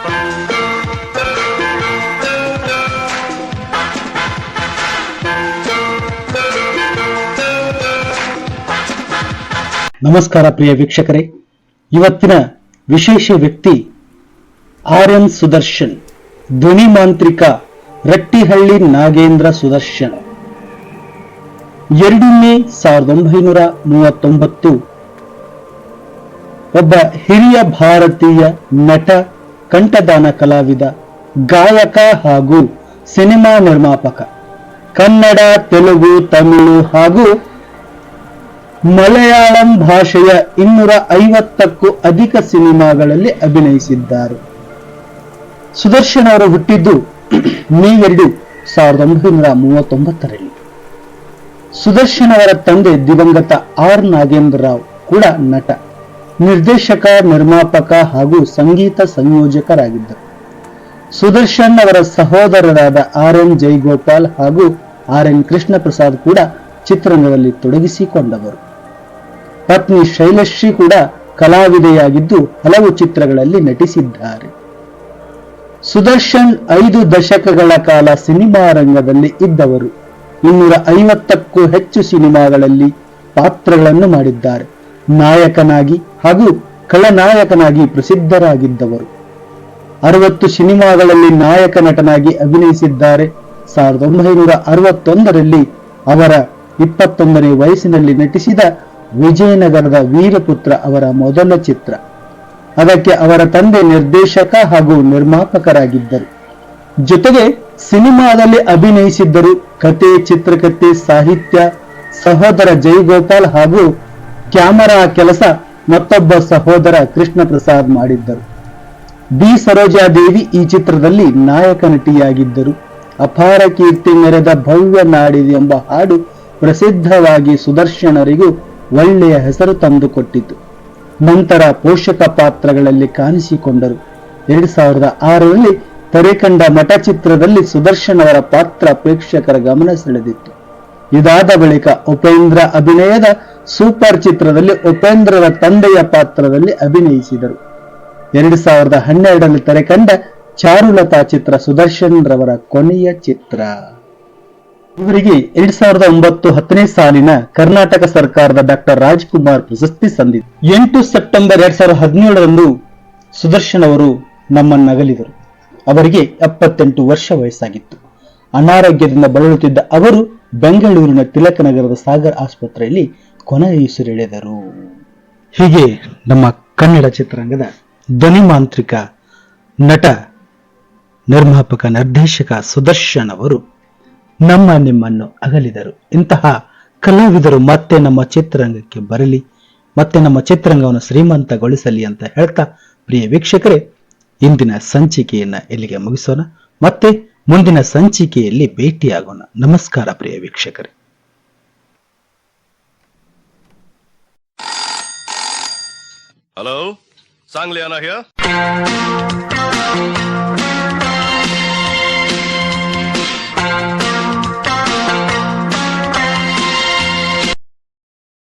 ನಮಸ್ಕಾರ ಪ್ರಿಯ ವೀಕ್ಷಕರೇ, ಇವತ್ತಿನ ವಿಶೇಷ ವ್ಯಕ್ತಿ ಆರ್.ಎನ್. ಸುದರ್ಶನ್, ಧ್ವನಿ ಮಾಂತ್ರಿಕ ರಟ್ಟಿಹಳ್ಳಿ ನಾಗೇಂದ್ರ ಸುದರ್ಶನ್. 2 ಮೇ 1939 ಒಬ್ಬ ಹಿರಿಯ ಭಾರತೀಯ ನಟ, ಕಂಠದಾನ ಕಲಾವಿದ, ಗಾಯಕ ಹಾಗೂ ಸಿನಿಮಾ ನಿರ್ಮಾಪಕ. ಕನ್ನಡ, ತೆಲುಗು, ತಮಿಳು ಹಾಗೂ ಮಲಯಾಳಂ ಭಾಷೆಯ 250ಕ್ಕೂ ಅಧಿಕ ಸಿನಿಮಾಗಳಲ್ಲಿ ಅಭಿನಯಿಸಿದ್ದಾರೆ. ಸುದರ್ಶನ್ ಅವರು ಹುಟ್ಟಿದ್ದು ಮೇ 2, 1939ರಲ್ಲಿ. ಸುದರ್ಶನ್ ಅವರ ತಂದೆ ದಿವಂಗತ ಆರ್. ನಾಗೇಂದ್ರ ರಾವ್ ಕೂಡ ನಟ, ನಿರ್ದೇಶಕ, ನಿರ್ಮಾಪಕ ಹಾಗೂ ಸಂಗೀತ ಸಂಯೋಜಕರಾಗಿದ್ದರು. ಸುದರ್ಶನ್ ಅವರ ಸಹೋದರರಾದ ಆರ್.ಎನ್. ಜೈಗೋಪಾಲ್ ಹಾಗೂ ಆರ್.ಎನ್. ಕೃಷ್ಣ ಪ್ರಸಾದ್ ಕೂಡ ಚಿತ್ರರಂಗದಲ್ಲಿ ತೊಡಗಿಸಿಕೊಂಡವರು. ಪತ್ನಿ ಶೈಲಶ್ರೀ ಕೂಡ ಕಲಾವಿದೆಯಾಗಿದ್ದು ಹಲವು ಚಿತ್ರಗಳಲ್ಲಿ ನಟಿಸಿದ್ದಾರೆ. ಸುದರ್ಶನ್ 5 ದಶಕಗಳ ಕಾಲ ಸಿನಿಮಾ ರಂಗದಲ್ಲಿ ಇದ್ದವರು. 250ಕ್ಕೂ ಹೆಚ್ಚು ಸಿನಿಮಾಗಳಲ್ಲಿ ಪಾತ್ರಗಳನ್ನು ಮಾಡಿದ್ದಾರೆ. ನಾಯಕನಾಗಿ ಹಾಗೂ ಖಳನಾಯಕನಾಗಿ ಪ್ರಸಿದ್ಧರಾಗಿದ್ದವರು. 60 ಸಿನಿಮಾಗಳಲ್ಲಿ ನಾಯಕ ನಟನಾಗಿ ಅಭಿನಯಿಸಿದ್ದಾರೆ. 1961ರಲ್ಲಿ ಅವರ 21ನೇ ವಯಸ್ಸಿನಲ್ಲಿ ನಟಿಸಿದ ವಿಜಯನಗರದ ವೀರಪುತ್ರ ಅವರ ಮೊದಲ ಚಿತ್ರ. ಅದಕ್ಕೆ ಅವರ ತಂದೆ ನಿರ್ದೇಶಕ ಹಾಗೂ ನಿರ್ಮಾಪಕರಾಗಿದ್ದರು. ಜೊತೆಗೆ ಸಿನಿಮಾದಲ್ಲಿ ಅಭಿನಯಿಸಿದ್ದರು. ಕತೆ, ಚಿತ್ರಕಥೆ, ಸಾಹಿತ್ಯ ಸಹೋದರ ಜೈಗೋಪಾಲ್ ಹಾಗೂ ಕ್ಯಾಮರಾ ಕೆಲಸ ಮತ್ತೊಬ್ಬ ಸಹೋದರ ಕೃಷ್ಣ ಪ್ರಸಾದ್ ಮಾಡಿದ್ದರು. ಬಿ. ಸರೋಜಾದೇವಿ ಈ ಚಿತ್ರದಲ್ಲಿ ನಾಯಕ ನಟಿಯಾಗಿದ್ದರು. ಅಪಾರ ಕೀರ್ತಿ ಮೆರೆದ ಭವ್ಯ ನಾಡಿದೆ ಎಂಬ ಹಾಡು ಪ್ರಸಿದ್ಧವಾಗಿ ಸುದರ್ಶನರಿಗೂ ಒಳ್ಳೆಯ ಹೆಸರು ತಂದುಕೊಟ್ಟಿತು. ನಂತರ ಪೋಷಕ ಪಾತ್ರಗಳಲ್ಲಿ ಕಾಣಿಸಿಕೊಂಡರು. 2006ರಲ್ಲಿ ತೆರೆಕಂಡ ಮಠ ಚಿತ್ರದಲ್ಲಿ ಸುದರ್ಶನ್ ಅವರ ಪಾತ್ರ ಪ್ರೇಕ್ಷಕರ ಗಮನ ಸೆಳೆದಿತ್ತು. ಇದಾದ ಬಳಿಕ ಉಪೇಂದ್ರ ಅಭಿನಯದ ಸೂಪರ್ ಚಿತ್ರದಲ್ಲಿ ಉಪೇಂದ್ರರ ತಂದೆಯ ಪಾತ್ರದಲ್ಲಿ ಅಭಿನಯಿಸಿದರು. 2012ರಲ್ಲಿ ತೆರೆಕಂಡ ಚಾರುಲತಾ ಚಿತ್ರ ಸುದರ್ಶನ್ ರವರ ಕೊನೆಯ ಚಿತ್ರ. ಇವರಿಗೆ 2009 10ನೇ ಸಾಲಿನ ಕರ್ನಾಟಕ ಸರ್ಕಾರದ ಡಾಕ್ಟರ್ ರಾಜ್ಕುಮಾರ್ ಪ್ರಶಸ್ತಿ ಸಂದಿತು. 8 ಸೆಪ್ಟೆಂಬರ್ 2017ರಂದು ಸುದರ್ಶನ್ ಅವರು ನಮ್ಮನ್ನಗಲಿದರು. ಅವರಿಗೆ 78 ವರ್ಷ ವಯಸ್ಸಾಗಿತ್ತು. ಅನಾರೋಗ್ಯದಿಂದ ಬಳಲುತ್ತಿದ್ದ ಅವರು ಬೆಂಗಳೂರಿನ ತಿಲಕನಗರದ ಸಾಗರ್ ಆಸ್ಪತ್ರೆಯಲ್ಲಿ ಕೊನೆಯುಸಿರೆಳೆದರು. ಹೀಗೆ ನಮ್ಮ ಕನ್ನಡ ಚಿತ್ರರಂಗದ ಧ್ವನಿ ಮಾಂತ್ರಿಕ ನಟ, ನಿರ್ಮಾಪಕ, ನಿರ್ದೇಶಕ ಸುದರ್ಶನ್ ಅವರು ನಿಮ್ಮನ್ನು ಅಗಲಿದರು. ಇಂತಹ ಕಲಾವಿದರು ಮತ್ತೆ ನಮ್ಮ ಚಿತ್ರರಂಗಕ್ಕೆ ಬರಲಿ, ಮತ್ತೆ ನಮ್ಮ ಚಿತ್ರರಂಗವನ್ನು ಶ್ರೀಮಂತಗೊಳಿಸಲಿ ಅಂತ ಹೇಳ್ತಾ, ಪ್ರಿಯ ವೀಕ್ಷಕರೇ, ಇಂದಿನ ಸಂಚಿಕೆಯನ್ನ ಇಲ್ಲಿಗೆ ಮುಗಿಸೋಣ. ಮತ್ತೆ ಮುಂದಿನ ಸಂಚಿಕೆಯಲ್ಲಿ ಭೇಟಿಯಾಗೋಣ. ನಮಸ್ಕಾರ ಪ್ರಿಯ ವೀಕ್ಷಕರೇ. Hello, Sangliana here.